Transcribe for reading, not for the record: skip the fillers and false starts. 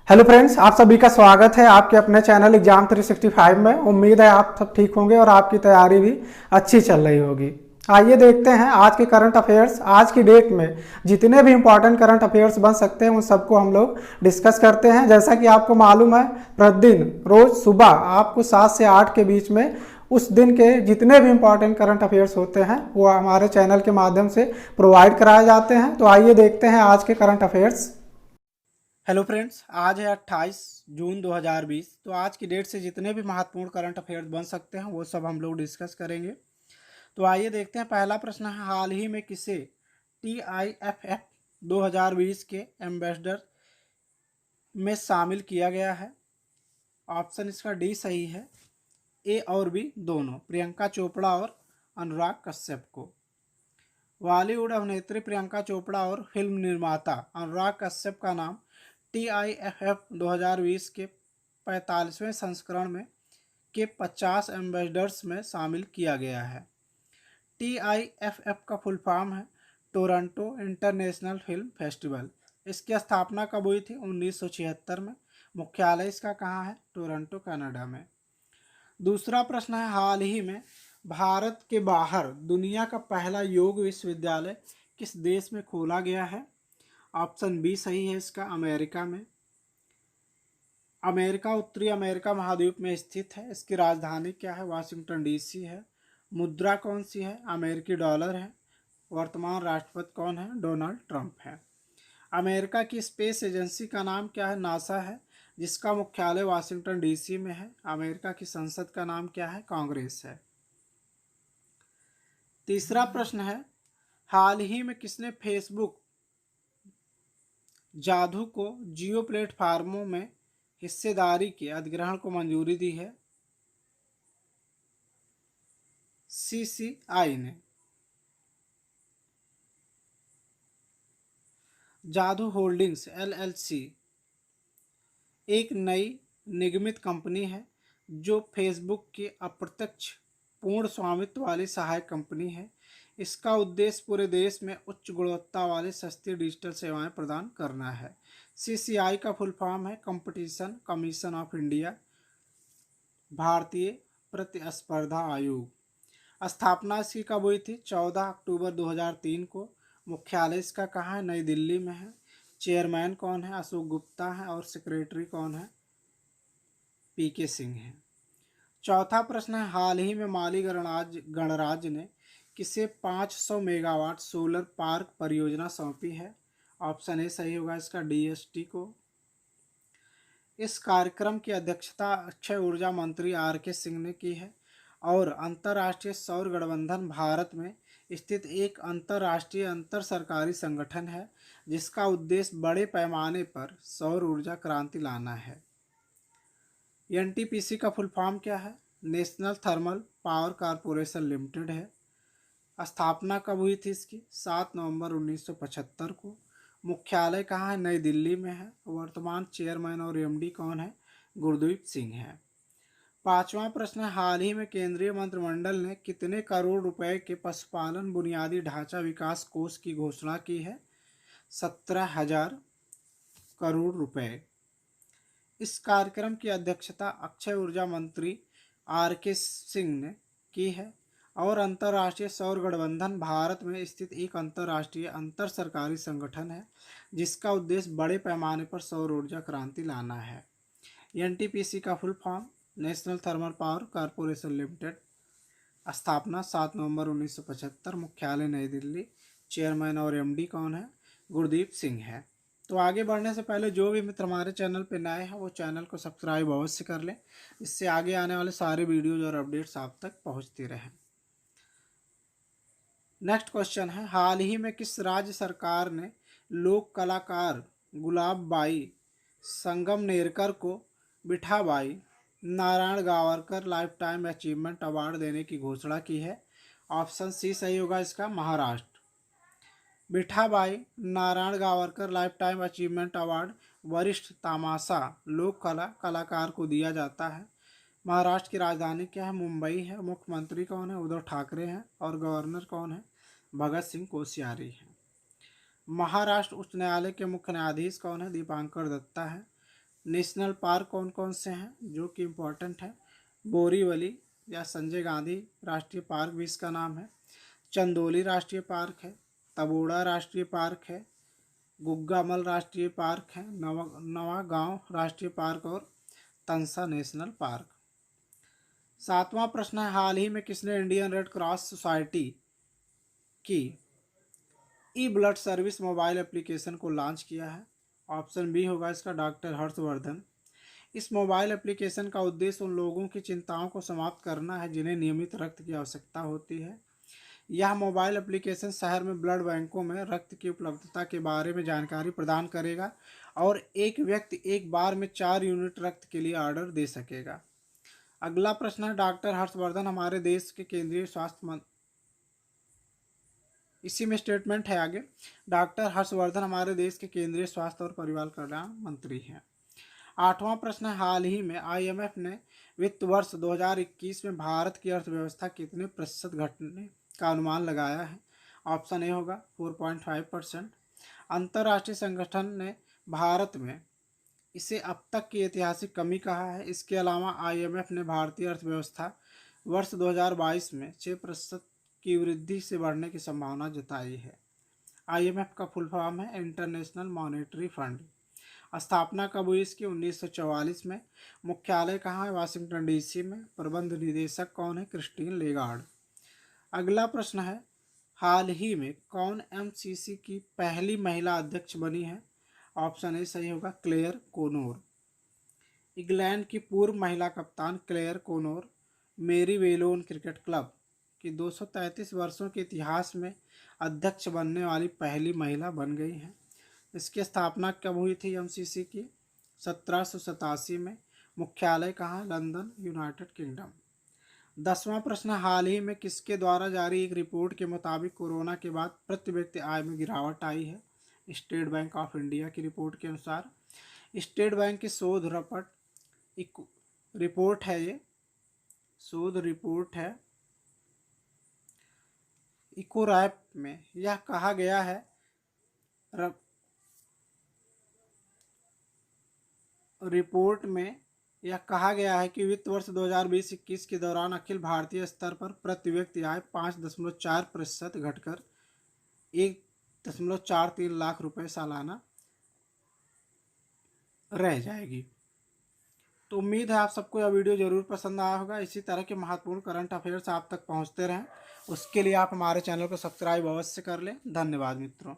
Hello friends, आप सभी का स्वागत है आपके अपने चैनल एग्जाम 365 में। उम्मीद है आप सब ठीक होंगे और आपकी तैयारी भी अच्छी चल रही होगी। आइए देखते हैं आज के करंट अफेयर्स। आज की डेट में जितने भी इंपॉर्टेंट करंट अफेयर्स बन सकते हैं उन सबको हम लोग डिस्कस करते हैं। जैसा कि आपको मालूम है, प्रतिदिन रोज सुबह आपको 7 से 8 के बीच में उस दिन के जितने भी इंपॉर्टेंट करंट अफेयर्स होते हैं वो हमारे चैनल के माध्यम से प्रोवाइड कराए जाते हैं। तो आइए देखते हैं आज के करंट अफेयर्स। हेलो फ्रेंड्स, आज है 28 जून 2020। तो आज की डेट से जितने भी महत्वपूर्ण करंट अफेयर्स बन सकते हैं वो सब हम लोग डिस्कस करेंगे। तो आइए देखते हैं। पहला प्रश्न है, हाल ही में किसे TIFF 2020 के एम्बेसडर में शामिल किया गया है? ऑप्शन इसका डी सही है, ए और बी दोनों, प्रियंका चोपड़ा और अनुराग कश्यप को। बॉलीवुड अभिनेत्री प्रियंका चोपड़ा और फिल्म निर्माता अनुराग कश्यप का नाम TIFF 2020 के 45वें संस्करण में के 50 एम्बेसडर्स में शामिल किया गया है। TIFF का फुल फॉर्म है टोरंटो इंटरनेशनल फिल्म फेस्टिवल। इसकी स्थापना कब हुई थी? 1976 में। मुख्यालय इसका कहाँ है? टोरंटो कनाडा में। दूसरा प्रश्न है, हाल ही में भारत के बाहर दुनिया का पहला योग विश्वविद्यालय किस देश में खोला गया है? ऑप्शन बी सही है इसका, अमेरिका में। अमेरिका उत्तरी अमेरिका महाद्वीप में स्थित है। इसकी राजधानी क्या है? वाशिंगटन DC है। मुद्रा कौन सी है? अमेरिकी डॉलर है। वर्तमान राष्ट्रपति कौन है? डोनाल्ड ट्रंप है। अमेरिका की स्पेस एजेंसी का नाम क्या है? नासा है, जिसका मुख्यालय वाशिंगटन DC में है। अमेरिका की संसद का नाम क्या है? कांग्रेस है। तीसरा प्रश्न है, हाल ही में किसने फेसबुक जादू को जियो प्लेटफार्मों में हिस्सेदारी के अधिग्रहण को मंजूरी दी है? CCI ने। जादू होल्डिंग्स LLC एक नई निगमित कंपनी है जो फेसबुक की अप्रत्यक्ष पूर्ण स्वामित्व वाली सहायक कंपनी है। इसका उद्देश्य पूरे देश में उच्च गुणवत्ता वाली सस्ती डिजिटल सेवाएं प्रदान करना है। CCI का फुल फॉर्म है कंपटीशन कमीशन ऑफ इंडिया, भारतीय प्रतिस्पर्धा आयोग। स्थापना इसकी कब हुई थी? 14 अक्टूबर 2003 को। मुख्यालय इसका कहाँ है? नई दिल्ली में है। चेयरमैन कौन है? अशोक गुप्ता है और सेक्रेटरी कौन है? PK सिंह है। चौथा प्रश्न है, हाल ही में माली गणराज्य ने किसे 500 मेगावाट सोलर पार्क परियोजना सौंपी है? ऑप्शन ए सही होगा इसका, DST को। इस कार्यक्रम की अध्यक्षता अक्षय ऊर्जा मंत्री RK सिंह ने की है और अंतर्राष्ट्रीय सौर गठबंधन भारत में स्थित एक अंतर्राष्ट्रीय अंतर सरकारी संगठन है जिसका उद्देश्य बड़े पैमाने पर सौर ऊर्जा क्रांति लाना है। NTPC का फुल फॉर्म क्या है? National thermal power corporation limited है। स्थापना कब हुई थी इसकी? 7 नवंबर 1975 को। मुख्यालय कहाँ है? नई दिल्ली में है। वर्तमान चेयरमैन और MD कौन है? गुरदीप सिंह है। पांचवा प्रश्न है, हाल ही में केंद्रीय मंत्रिमंडल ने कितने करोड़ रुपए के पशुपालन बुनियादी ढांचा विकास कोष की घोषणा की है? 17,000 करोड़ रुपए। इस कार्यक्रम की अध्यक्षता अक्षय ऊर्जा मंत्री RK सिंह ने की है और अंतर्राष्ट्रीय सौर गठबंधन भारत में स्थित एक अंतर्राष्ट्रीय अंतर सरकारी संगठन है जिसका उद्देश्य बड़े पैमाने पर सौर ऊर्जा क्रांति लाना है। NTPC का full form national thermal power corporation limited. स्थापना 7 नवंबर 1975। मुख्यालय नई दिल्ली। चेयरमैन और MD कौन है? गुरदीप सिंह है। तो आगे बढ़ने से पहले जो भी मित्र हमारे चैनल पर नए हैं वो चैनल को सब्सक्राइब अवश्य कर लें, इससे आगे आने वाले सारे वीडियोज और अपडेट्स आप तक पहुंचती रहें। नेक्स्ट क्वेश्चन है, हाल ही में किस राज्य सरकार ने लोक कलाकार गुलाब बाई संगमनेरकर को Vithabai Narayan Gavarkar lifetime achievement award देने की घोषणा की है? ऑप्शन सी सही होगा इसका, Maharashtra. Vithabai Narayan Gavarkar lifetime achievement award वरिष्ठ तामाशा लोक कला कलाकार को दिया जाता है। महाराष्ट्र की राजधानी क्या है? मुंबई है। मुख्यमंत्री कौन है? उद्धव ठाकरे हैं और गवर्नर कौन है? भगत सिंह कोश्यारी है। महाराष्ट्र उच्च न्यायालय के मुख्य न्यायाधीश कौन है? दीपांकर दत्ता है। नेशनल पार्क कौन कौन से हैं जो कि इम्पोर्टेंट है? बोरीवली या संजय गांधी राष्ट्रीय पार्क भी इसका नाम है। चंदोली राष्ट्रीय पार्क है, तबोड़ा राष्ट्रीय पार्क है, गुग्गामल राष्ट्रीय पार्क है, नवागांव राष्ट्रीय पार्क और तंसा नेशनल पार्क। 7वां प्रश्न है, हाल ही में किसने इंडियन रेड क्रॉस सोसाइटी की ई ब्लड सर्विस मोबाइल एप्लीकेशन को लॉन्च किया है? ऑप्शन बी होगा इसका डॉक्टर हर्षवर्धन। इस मोबाइल एप्लीकेशन का उद्देश्य उन लोगों की चिंताओं को समाप्त करना है जिन्हें नियमित रक्त की आवश्यकता होती है। यह मोबाइल एप्लीकेशन शहर में ब्लड बैंकों में रक्त की उपलब्धता के बारे में जानकारी प्रदान करेगा और एक व्यक्ति एक बार में 4 यूनिट रक्त के लिए ऑर्डर दे सकेगा। अगला प्रश्न है, डॉक्टर हर्षवर्धन हमारे देश के केंद्रीय स्वास्थ्य मंत्री, इसी में स्टेटमेंट है आगे, डॉक्टर हर्षवर्धन हमारे देश के केंद्रीय स्वास्थ्य और परिवार कल्याण मंत्री हैं। 8वां प्रश्न है, हाल ही में IMF ने वित्त वर्ष 2021 में भारत की अर्थव्यवस्था कितने प्रतिशत घटने का अनुमान लगाया है? ऑप्शन ए होगा 4.5%। अंतर्राष्ट्रीय संगठन ने भारत में इसे अब तक की ऐतिहासिक कमी कहा है। इसके अलावा IMF ने भारतीय अर्थव्यवस्था वर्ष 2022 में 6% की वृद्धि से बढ़ने की संभावना जताई है। IMF का फुल फॉर्म है इंटरनेशनल मॉनेटरी फंड। स्थापना कब हुई इसकी? 1944 में। मुख्यालय कहाँ है? वाशिंगटन DC में। प्रबंध निदेशक कौन है? Christine Lagarde. अगला प्रश्न है, हाल ही में कौन MCC की पहली महिला अध्यक्ष बनी है? ऑप्शन ए सही होगा क्लेयर कोनोर। इंग्लैंड की पूर्व महिला कप्तान क्लेयर कोनोर मेरी वेलोन क्रिकेट क्लब की 233 वर्षों के इतिहास में अध्यक्ष बनने वाली पहली महिला बन गई हैं। इसकी स्थापना कब हुई थी MCC की? 1787 में। मुख्यालय कहाँ? London, United kingdom. 10वां प्रश्न, हाल ही में किसके द्वारा जारी एक रिपोर्ट के मुताबिक कोरोना के बाद प्रति व्यक्ति आय में गिरावट आई है? स्टेट बैंक ऑफ इंडिया की रिपोर्ट के अनुसार। स्टेट बैंक की शोध रिपोर्ट है, ये शोध रिपोर्ट है इकोरैप में यह कहा गया है रिपोर्ट में यह कहा गया है कि वित्त वर्ष 2020-21 के दौरान अखिल भारतीय स्तर पर प्रति व्यक्ति आय 5.4% घटकर 1.43 लाख रुपए सालाना रह जाएगी। तो उम्मीद है आप सबको यह वीडियो ज़रूर पसंद आया होगा। इसी तरह के महत्वपूर्ण करंट अफेयर्स आप तक पहुंचते रहें, उसके लिए आप हमारे चैनल को सब्सक्राइब अवश्य कर लें। धन्यवाद मित्रों।